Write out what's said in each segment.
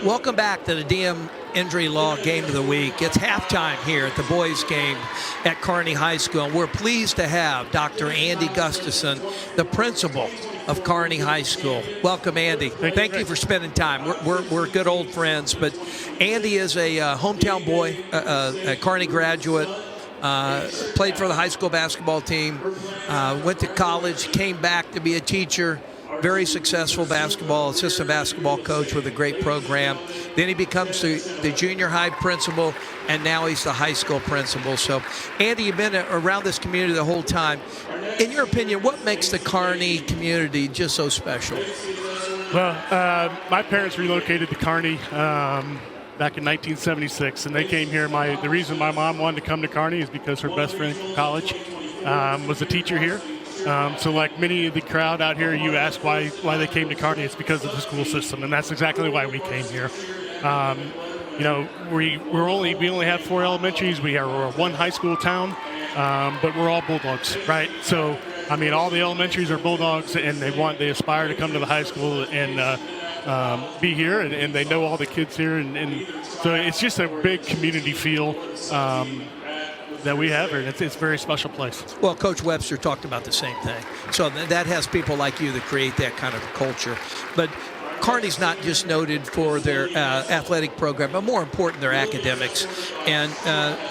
Welcome back to the DM Injury Law Game of the Week. It's halftime here at the boys' game at Kearney High School. We're pleased to have Dr. Andy Gustafson, the principal of Kearney High School. Welcome, Andy. Thank you for spending time. We're good old friends, but Andy is a hometown boy, a Kearney graduate, played for the high school basketball team, went to college, came back to be a teacher. Very successful assistant basketball coach with a great program. Then he becomes the junior high principal, and now he's the high school principal. So, Andy, you've been around this community the whole time. In your opinion, what makes the Kearney community just so special? Well, my parents relocated to Kearney back in 1976, and they came here. The reason my mom wanted to come to Kearney is because her best friend from college was a teacher here. So like many of the crowd out here, you ask why they came to Kearney. It's because of the school system, and that's exactly why we came here. We only have 4 elementaries. We're a one high school town, but we're all Bulldogs, right? So I mean, all the elementaries are Bulldogs, and they aspire to come to the high school and be here, and they know all the kids here, and so it's just a big community feel. That we have here. It's a very special place. Well, Coach Webster talked about the same thing. So that has people like you that create that kind of culture. But Kearney's not just noted for their athletic program, but more important, their academics. And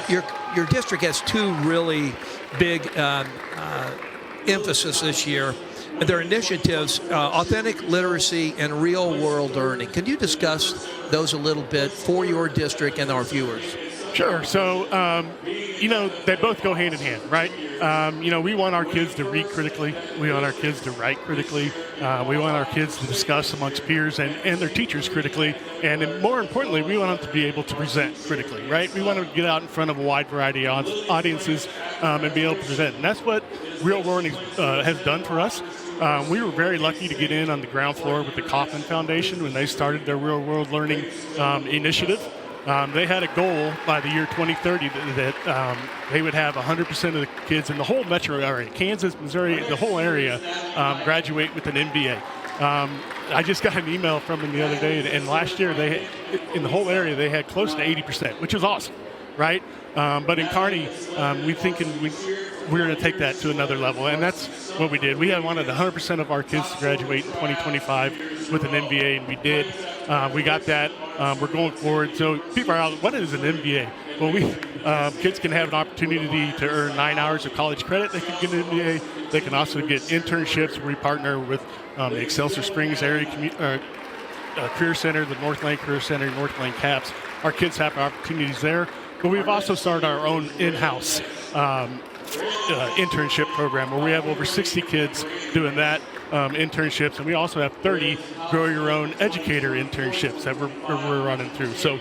your district has 2 really big emphasis this year. Their initiatives, authentic literacy and real-world learning. Can you discuss those a little bit for your district and our viewers? Sure. So, they both go hand in hand, right? We want our kids to read critically. We want our kids to write critically. We want our kids to discuss amongst peers and their teachers critically. And more importantly, we want them to be able to present critically, right? We want them to get out in front of a wide variety of audiences and be able to present. And that's what Real Learning has done for us. We were very lucky to get in on the ground floor with the Kauffman Foundation when they started their Real World Learning initiative. They had a goal by the year 2030 that they would have 100% of the kids in the whole metro area, Kansas, Missouri, the whole area, graduate with an MBA. I just got an email from them the other day, and last year in the whole area they had close to 80%, which is awesome, right? But in Kearney, we're going to take that to another level, and that's what we did. We had wanted 100% of our kids to graduate in 2025 with an MBA, and we did. We got that. We're going forward. So people are out, what is an MBA? Well, kids can have an opportunity to earn 9 hours of college credit. They can get an MBA. They can also get internships. We partner with the Excelsior Springs Area Career Center, the Northland Career Center, Northland CAPS. Our kids have opportunities there. But we've also started our own in-house internship program where we have over 60 kids doing that internships, and we also have 30 grow your own educator internships that we're running through. So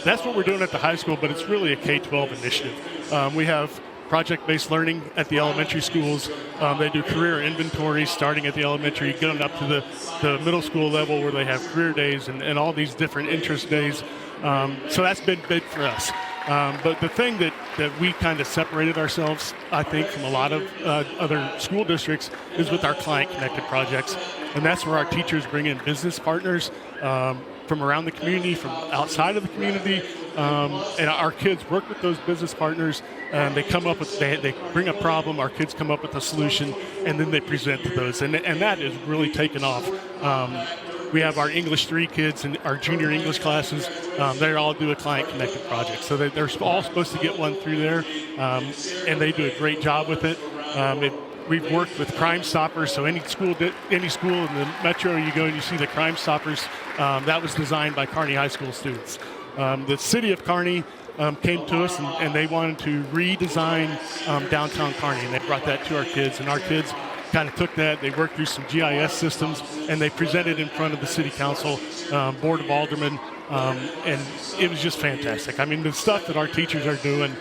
that's what we're doing at the high school, but it's really a K-12 initiative. We have project-based learning at the elementary schools. They do career inventory starting at the elementary, going up to the middle school level where they have career days and all these different interest days. So that's been big for us. But the thing that we kind of separated ourselves, I think, from a lot of other school districts is with our client-connected projects. And that's where our teachers bring in business partners from around the community, from outside of the community. And our kids work with those business partners, and they bring a problem, our kids come up with a solution, and then they present to those. And that is really taken off. We have our English 3 kids and our junior English classes. They all do a client-connected project. So they're all supposed to get one through there, and they do a great job with it. We've worked with Crime Stoppers, so any school in the metro you go and you see the Crime Stoppers, that was designed by Kearney High School students. The city of Kearney came to us and they wanted to redesign downtown Kearney, and they brought that to our kids, and our kids kind of took that, they worked through some GIS systems, and they presented in front of the city council, board of aldermen, and it was just fantastic. I mean, the stuff that our teachers are doing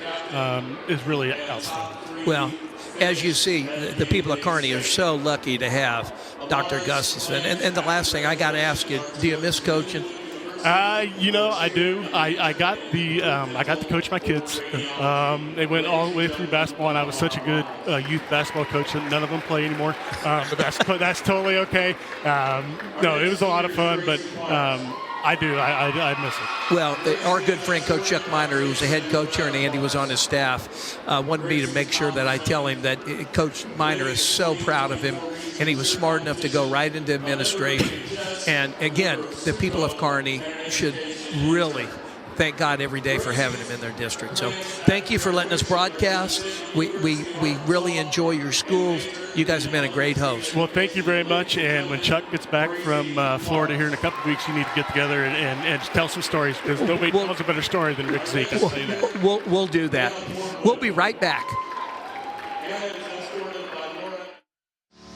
is really outstanding. Well, as you see, the people of Kearney are so lucky to have Dr. Gustafson. And the last thing I got to ask you, do you miss coaching? I do. I got to coach my kids. They went all the way through basketball, and I was such a good youth basketball coach that none of them play anymore. But that's totally okay. No, it was a lot of fun. But I do. I miss it. Well, our good friend Coach Chuck Miner, who's the head coach here, and Andy was on his staff, wanted me to make sure that I tell him that Coach Miner is so proud of him, and he was smart enough to go right into administration. And again, the people of Kearney should really thank God every day for having him in their district. So thank you for letting us broadcast. We really enjoy your schools. You guys have been a great host. Well, thank you very much. And when Chuck gets back from Florida here in a couple of weeks, you need to get together and tell some stories, because nobody tells a better story than Rick Zych. I'll tell you that. We'll do that. We'll be right back.